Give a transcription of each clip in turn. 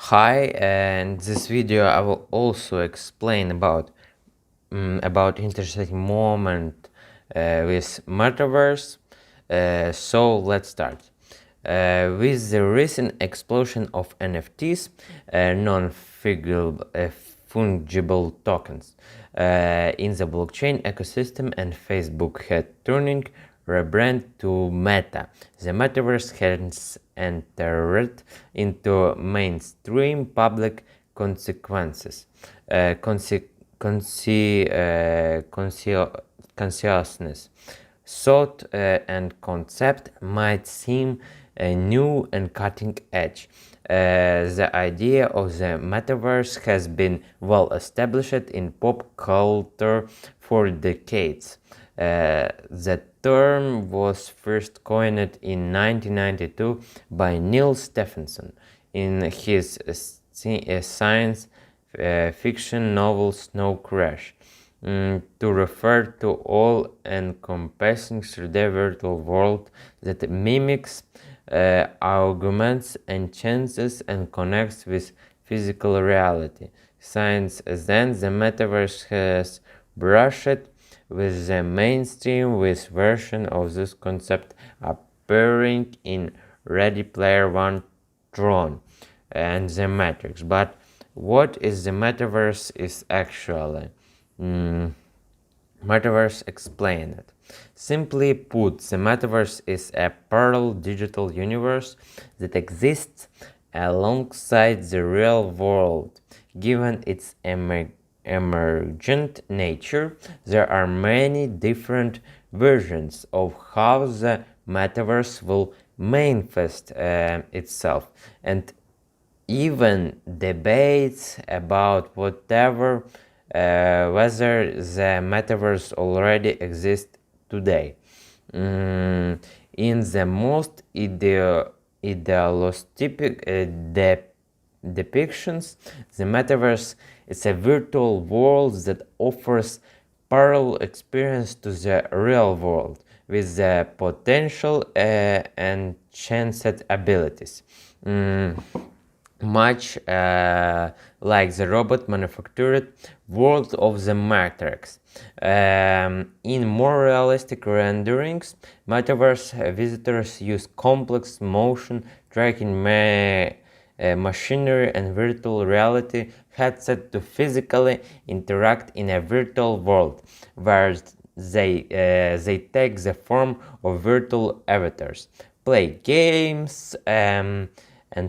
Hi, and this video I will also explain about interesting moment with metaverse. So let's start. With the recent explosion of NFTs, non-fungible tokens, in the blockchain ecosystem, and Facebook had turning rebrand to Meta. The metaverse has entered into mainstream public consequences. Consciousness, thought, and concept might seem new and cutting edge. The idea of the metaverse has been well established in pop culture for decades. The term was first coined in 1992 by Neil Stephenson in his science fiction novel Snow Crash, to refer to all-encompassing 3D virtual world that mimics, augments, enhances, and connects with physical reality. Since then, the metaverse has brushed with the mainstream, with version of this concept appearing in Ready Player One, Tron, and The Matrix. But what is the metaverse is actually? Metaverse explained. Simply put, the metaverse is a parallel digital universe that exists alongside the real world. Given its emergent nature, there are many different versions of how the metaverse will manifest itself, and even debates about whether the metaverse already exists today. In the most idealistic depictions, the metaverse is a virtual world that offers parallel experience to the real world with the potential and chance abilities. Much like the robot manufactured world of the Matrix. In more realistic renderings, metaverse visitors use complex motion tracking machinery and virtual reality headset to physically interact in a virtual world, where they take the form of virtual avatars, play games, and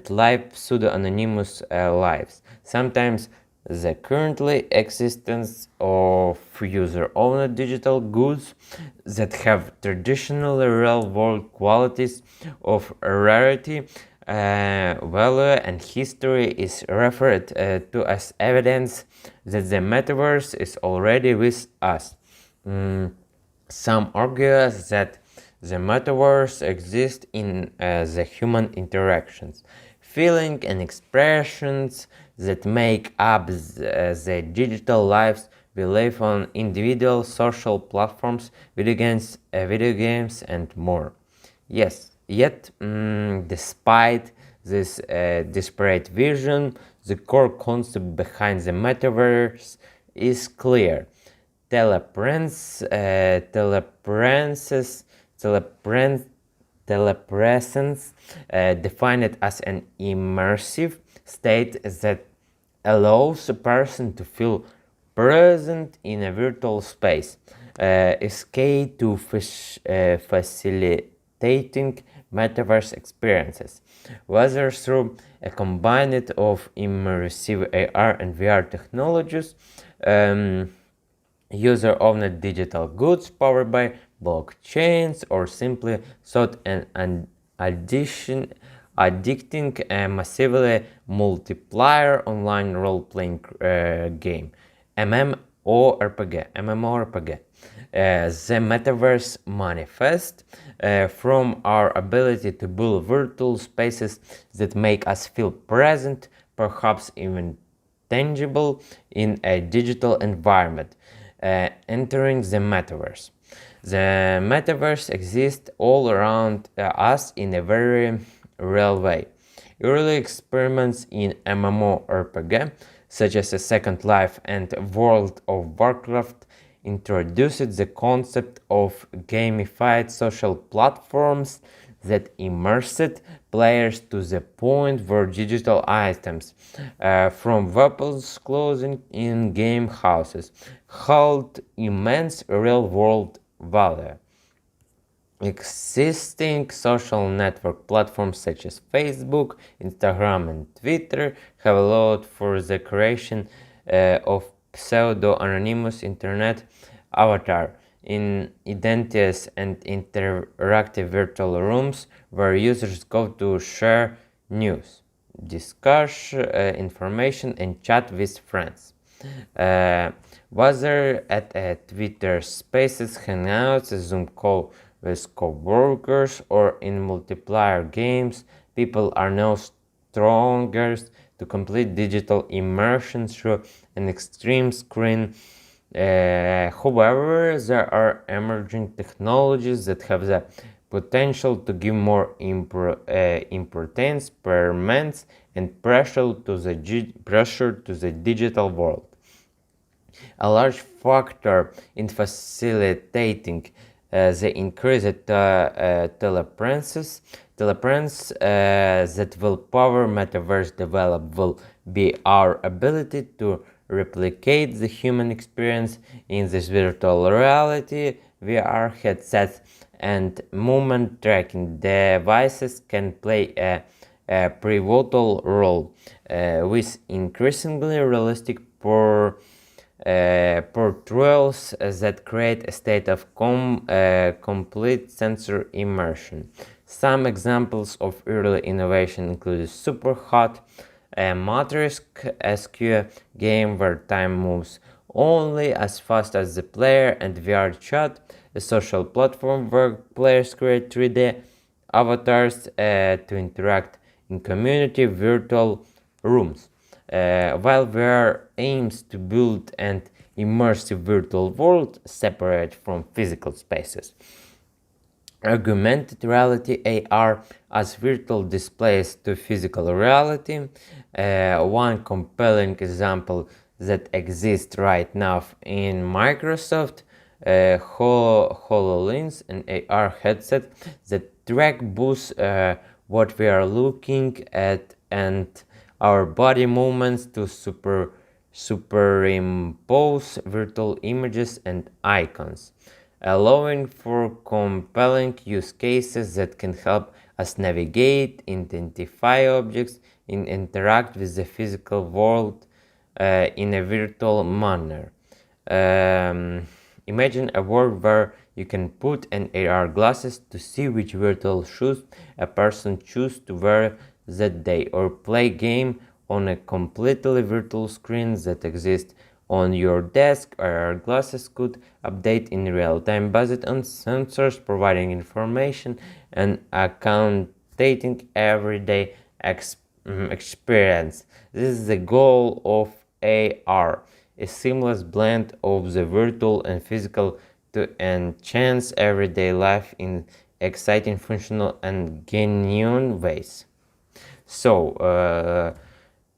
live pseudo-anonymous lives. Sometimes the currently existence of user-owned digital goods that have traditionally real-world qualities of rarity, value, and history is referred to as evidence that the metaverse is already with us. Some argue that the metaverse exists in the human interactions, feelings, and expressions that make up the digital lives we live on individual social platforms, video games, and more. Yes, yet, despite this disparate vision, the core concept behind the metaverse is clear. Telepresence, defined as an immersive state that allows a person to feel present in a virtual space, is key to facilitating metaverse experiences, whether through a combination of immersive AR and VR technologies, user-owned digital goods powered by blockchains, or simply thought an addicting and massively multiplayer online role-playing game, MMORPG. The metaverse manifests from our ability to build virtual spaces that make us feel present, perhaps even tangible, in a digital environment. Entering the metaverse. The metaverse exists all around us in a very real way. Early experiments in MMORPG, such as A Second Life and World of Warcraft, introduced the concept of gamified social platforms that immersed players to the point where digital items, from weapons clothing in game houses, held immense real-world value. Existing social network platforms such as Facebook, Instagram, and Twitter have allowed for the creation of pseudo-anonymous internet avatar in identities and interactive virtual rooms where users go to share news, discuss information, and chat with friends. Whether at a Twitter Spaces, Hangouts, a Zoom call with co-workers, or in multiplayer games, people are now stronger to complete digital immersion through an extreme screen. However, there are emerging technologies that have the potential to give more importance, permanence, and pressure to the digital world. A large factor in facilitating the increased telepresence that will power metaverse develop will be our ability to replicate the human experience in this virtual reality. VR headsets and movement tracking devices can play a pivotal role with increasingly realistic portrayals that create a state of complete sensory immersion. Some examples of early innovation include Superhot, a Matrix-esque game where time moves only as fast as the player, and VR Chat, a social platform where players create 3D avatars to interact in community virtual rooms. While VR aims to build an immersive virtual world separate from physical spaces. Augmented reality AR as virtual displays to physical reality. One compelling example that exists right now in Microsoft HoloLens, an AR headset that track both what we are looking at and our body movements to superimpose virtual images and icons, allowing for compelling use cases that can help us navigate, identify objects, and interact with the physical world in a virtual manner. Imagine a world where you can put an AR glasses to see which virtual shoes a person chooses to wear that day, or play game on a completely virtual screen that exists on your desk. AR glasses could update in real time based on sensors, providing information and accounting everyday experience. This is the goal of AR, a seamless blend of the virtual and physical to enhance everyday life in exciting, functional, and genuine ways. So,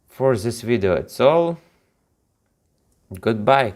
for this video, it's all. Goodbye.